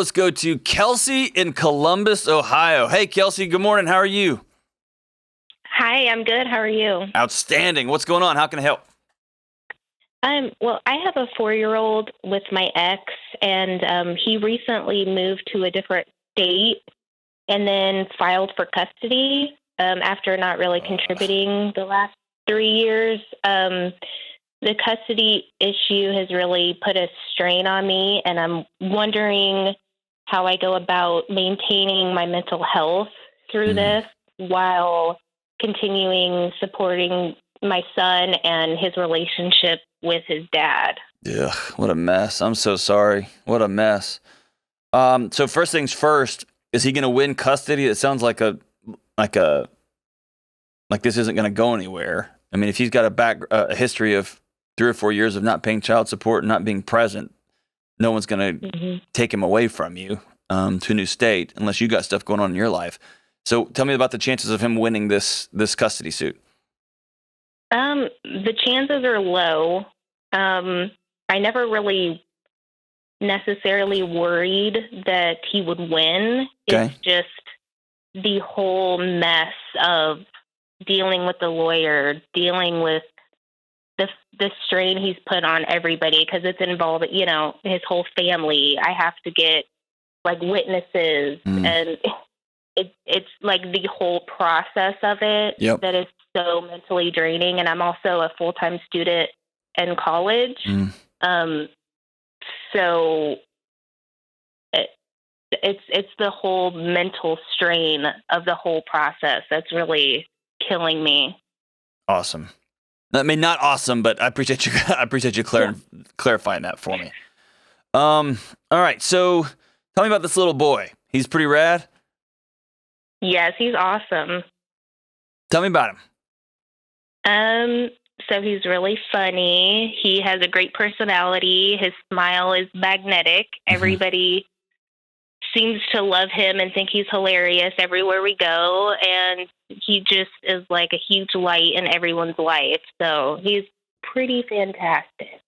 Let's go to Kelsey in Columbus, Ohio. Hey, Kelsey, good morning. How are you? Hi, I'm good. How are you? Outstanding. What's going on? How can I help? Well, I have a 4-year-old with my ex, and he recently moved to a different state and then filed for custody after not really contributing the last 3 years. The custody issue has really put a strain on me, and I'm wondering how I go about maintaining my mental health through this while continuing supporting my son and his relationship with his dad. Ugh, what a mess. I'm so sorry. What a mess. So first things first, is he going to win custody? It sounds like like this isn't going to go anywhere. I mean, if he's got a history of 3 or 4 years of not paying child support and not being present, no one's going to take him away from you to a new state unless you got stuff going on in your life. So tell me about the chances of him winning this custody suit. The chances are low. I never really necessarily worried that he would win. Okay. It's just the whole mess of dealing with the lawyer, dealing with the strain he's put on everybody because it's involved, his whole family. I have to get witnesses, and it's like the whole process of it that is so mentally draining. And I'm also a full-time student in college. So it's the whole mental strain of the whole process that's really killing me. Awesome. I mean, not awesome, but I appreciate you. I appreciate you clarifying that for me. All right. So tell me about this little boy. He's pretty rad. Yes, he's awesome. Tell me about him. So he's really funny. He has a great personality. His smile is magnetic. Everybody seems to love him and think he's hilarious everywhere we go. And he just is like a huge light in everyone's life. So he's pretty fantastic.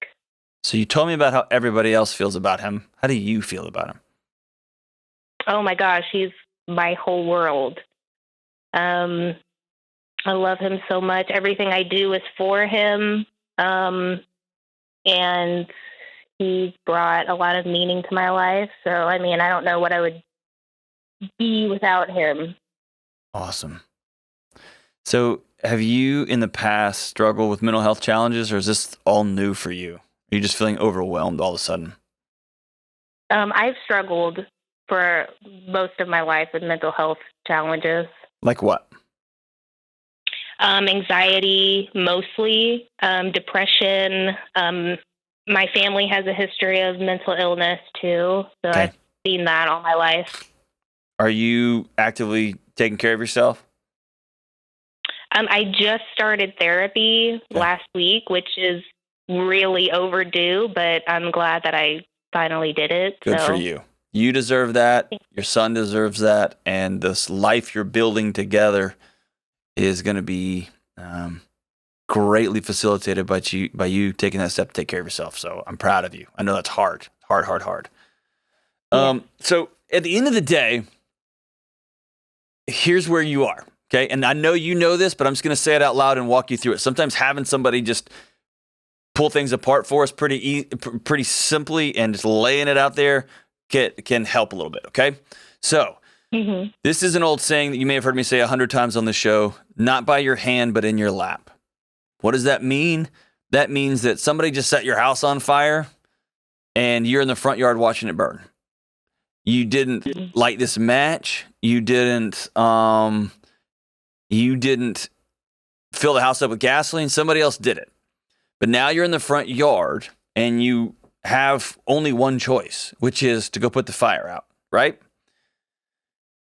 So you told me about how everybody else feels about him. How do you feel about him? Oh my gosh, he's my whole world. I love him so much. Everything I do is for him. And he's brought a lot of meaning to my life. So, I mean, I don't know what I would be without him. Awesome. So have you in the past struggled with mental health challenges, or is this all new for you? Are you just feeling overwhelmed all of a sudden? I've struggled for most of my life with mental health challenges. Like what? Anxiety, mostly, depression. My family has a history of mental illness too, so Okay. I've seen that all my life. Are you actively taking care of yourself? I just started therapy last week, which is really overdue, but I'm glad that I finally did it. Good for you. You deserve that. Your son deserves that. And this life you're building together is going to be greatly facilitated by you taking that step to take care of yourself. So I'm proud of you. I know that's hard. Yeah. So at the end of the day, here's where you are. Okay. And I know you know this, but I'm just going to say it out loud and walk you through it. Sometimes having somebody just pull things apart for us pretty simply and just laying it out there can help a little bit. Okay. So this is an old saying that you may have heard me say 100 times on the show, not by your hand, but in your lap. What does that mean? That means that somebody just set your house on fire and you're in the front yard watching it burn. You didn't light this match. You didn't fill the house up with gasoline. Somebody else did it. But now you're in the front yard and you have only one choice, which is to go put the fire out, right?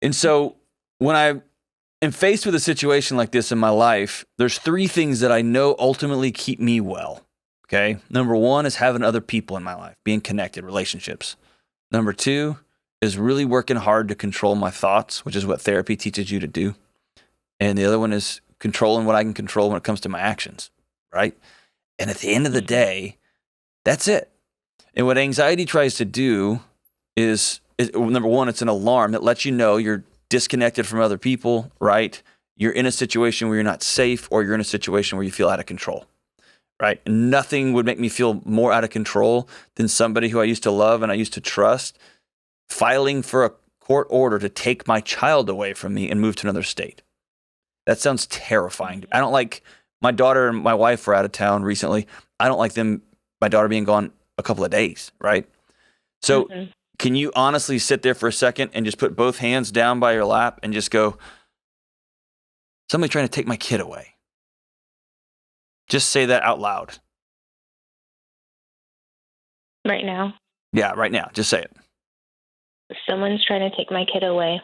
And so when I am faced with a situation like this in my life, there's 3 things that I know ultimately keep me well, okay? Number 1 is having other people in my life, being connected, relationships. Number 2 is really working hard to control my thoughts, which is what therapy teaches you to do. And the other one is controlling what I can control when it comes to my actions, right? And at the end of the day, that's it. And what anxiety tries to do is number one, it's an alarm that lets you know you're disconnected from other people, right? You're in a situation where you're not safe, or you're in a situation where you feel out of control, right? And nothing would make me feel more out of control than somebody who I used to love and I used to trust filing for a court order to take my child away from me and move to another state. That sounds terrifying. I don't like, my daughter and my wife were out of town recently. I don't like my daughter being gone a couple of days, right? So can you honestly sit there for a second and just put both hands down by your lap and just go, somebody's trying to take my kid away. Just say that out loud. Right now. Yeah, right now. Just say it. Someone's trying to take my kid away.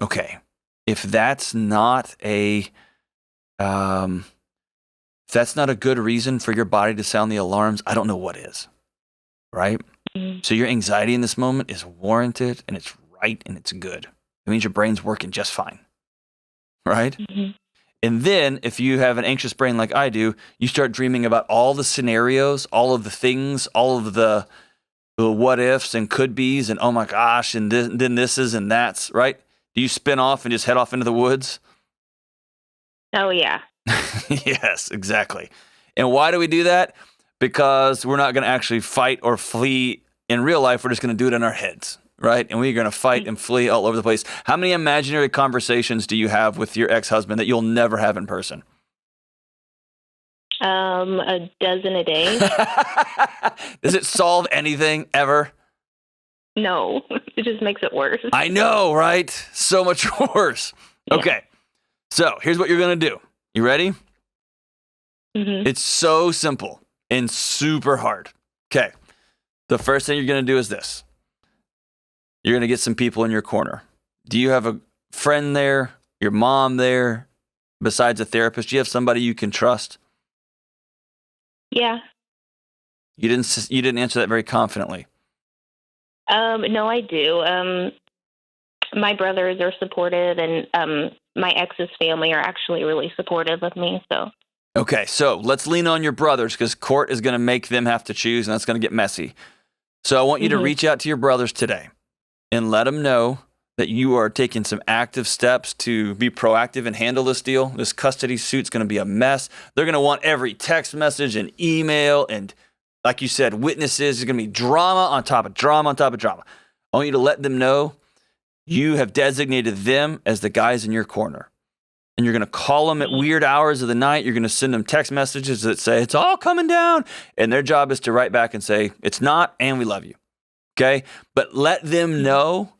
Okay. If that's not a good reason for your body to sound the alarms, I don't know what is. Right? Mm-hmm. So your anxiety in this moment is warranted, and it's right, and it's good. It means your brain's working just fine. Right? Mm-hmm. And then if you have an anxious brain like I do, you start dreaming about all the scenarios, all of the things, all of the what ifs and could be's, and oh my gosh, and then this is and that's, right? Do you spin off and just head off into the woods? Oh, yeah. Yes, exactly. And why do we do that? Because we're not going to actually fight or flee in real life. We're just going to do it in our heads, right? And we're going to fight and flee all over the place. How many imaginary conversations do you have with your ex-husband that you'll never have in person? A dozen a day. Does it solve anything ever? No, it just makes it worse. I know, right? So much worse. Yeah. Okay, so here's what you're going to do. You ready? Mm-hmm. It's so simple and super hard. Okay, the first thing you're going to do is this. You're going to get some people in your corner. Do you have a friend there, your mom there, besides a therapist? Do you have somebody you can trust? Yeah. You didn't answer that very confidently. No, I do. My brothers are supportive, and my ex's family are actually really supportive of me. So. Okay, so let's lean on your brothers, because court is going to make them have to choose, and that's going to get messy. So I want you to reach out to your brothers today and let them know that you are taking some active steps to be proactive and handle this deal. This custody suit's going to be a mess. They're going to want every text message and email, and like you said, witnesses. There's going to be drama on top of drama on top of drama. I want you to let them know you have designated them as the guys in your corner. And you're going to call them at weird hours of the night. You're going to send them text messages that say, it's all coming down. And their job is to write back and say, it's not, and we love you. Okay? But let them know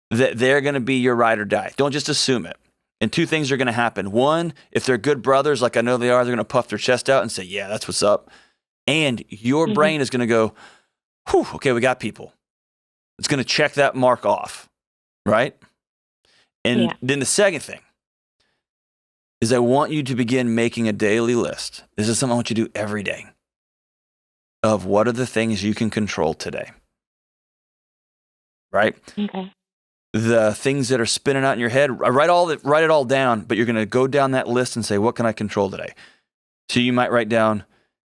that they're going to be your ride or die. Don't just assume it. And two things are going to happen. One, if they're good brothers, like I know they are, they're going to puff their chest out and say, yeah, that's what's up. And your brain is going to go, whew, okay, we got people. It's going to check that mark off, right? And then the second thing is I want you to begin making a daily list. This is something I want you to do every day of what are the things you can control today, right? Okay. The things that are spinning out in your head, write it all down, but you're going to go down that list and say, what can I control today? So you might write down,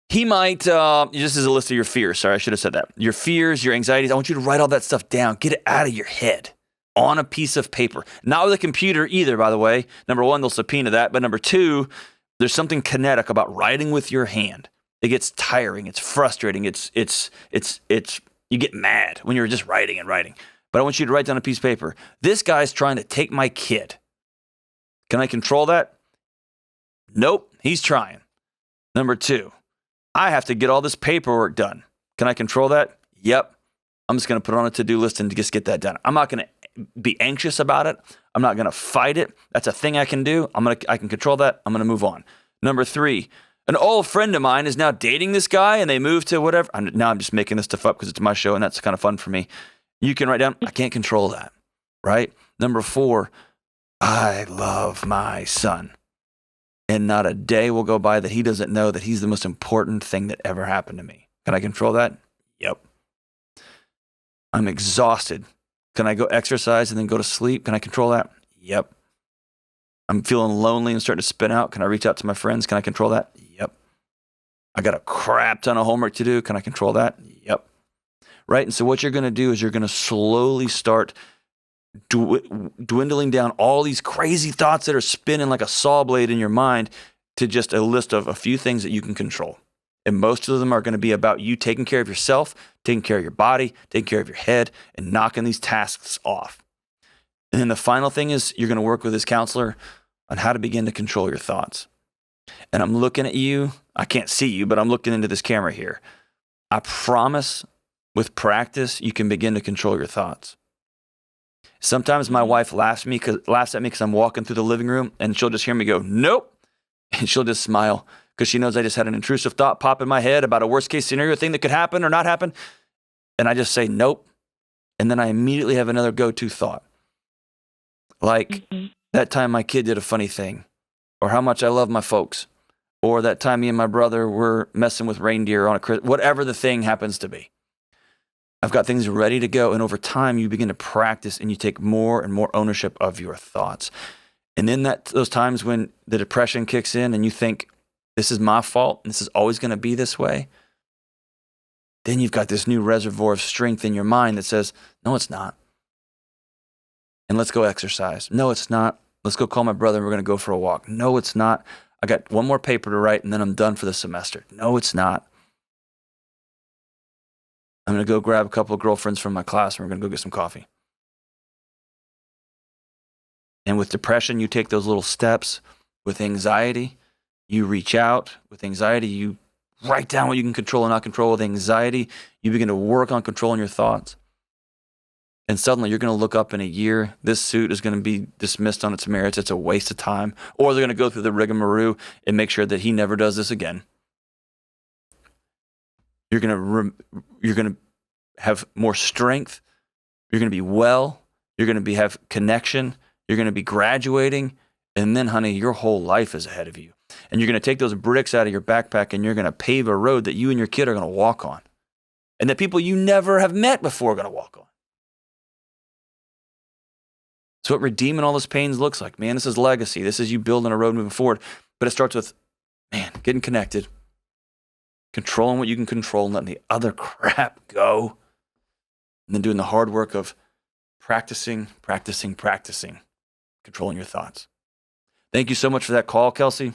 this is a list of your fears. Sorry, I should have said that. Your fears, your anxieties. I want you to write all that stuff down. Get it out of your head on a piece of paper. Not with a computer either, by the way. Number one, they'll subpoena that. But number two, there's something kinetic about writing with your hand. It gets tiring. It's frustrating. It's you get mad when you're just writing and writing. But I want you to write down a piece of paper. This guy's trying to take my kid. Can I control that? Nope, he's trying. Number two, I have to get all this paperwork done. Can I control that? Yep. I'm just going to put it on a to-do list and just get that done. I'm not going to be anxious about it. I'm not going to fight it. That's a thing I can do. I can control that. I'm going to move on. Number three, an old friend of mine is now dating this guy and they moved to whatever. Now I'm just making this stuff up because it's my show and that's kind of fun for me. You can write down, I can't control that, right? Number four, I love my son. And not a day will go by that he doesn't know that he's the most important thing that ever happened to me. Can I control that? Yep. I'm exhausted. Can I go exercise and then go to sleep? Can I control that? Yep. I'm feeling lonely and starting to spin out. Can I reach out to my friends? Can I control that? Yep. I got a crap ton of homework to do. Can I control that? Yep. right? And so what you're going to do is you're going to slowly start dwindling down all these crazy thoughts that are spinning like a saw blade in your mind to just a list of a few things that you can control. And most of them are going to be about you taking care of yourself, taking care of your body, taking care of your head, and knocking these tasks off. And then the final thing is you're going to work with this counselor on how to begin to control your thoughts. And I'm looking at you. I can't see you, but I'm looking into this camera here. I promise with practice, you can begin to control your thoughts. Sometimes my wife laughs at me because I'm walking through the living room and she'll just hear me go, nope. And she'll just smile because she knows I just had an intrusive thought pop in my head about a worst case scenario thing that could happen or not happen. And I just say, nope. And then I immediately have another go-to thought. Like that time my kid did a funny thing, or how much I love my folks, or that time me and my brother were messing with reindeer on whatever the thing happens to be. I've got things ready to go. And over time, you begin to practice and you take more and more ownership of your thoughts. And then those times when the depression kicks in and you think, this is my fault and this is always going to be this way, then you've got this new reservoir of strength in your mind that says, no, it's not. And let's go exercise. No, it's not. Let's go call my brother and we're going to go for a walk. No, it's not. I got one more paper to write and then I'm done for the semester. No, it's not. I'm going to go grab a couple of girlfriends from my class and we're going to go get some coffee. And with depression, you take those little steps. With anxiety, you reach out. With anxiety, you write down what you can control and not control. With anxiety, you begin to work on controlling your thoughts. And suddenly you're going to look up in a year, this suit is going to be dismissed on its merits. It's a waste of time. Or they're going to go through the rigmarole and make sure that he never does this again. You're going to have more strength. You're going to be well. You're going to have connection. You're going to be graduating. And then, honey, your whole life is ahead of you. And you're going to take those bricks out of your backpack and you're going to pave a road that you and your kid are going to walk on. And that people you never have met before are going to walk on. It's what redeeming all those pains looks like. Man, this is legacy. This is you building a road moving forward. But it starts with, man, getting connected, controlling what you can control and letting the other crap go. And then doing the hard work of practicing, controlling your thoughts. Thank you so much for that call, Kelsey.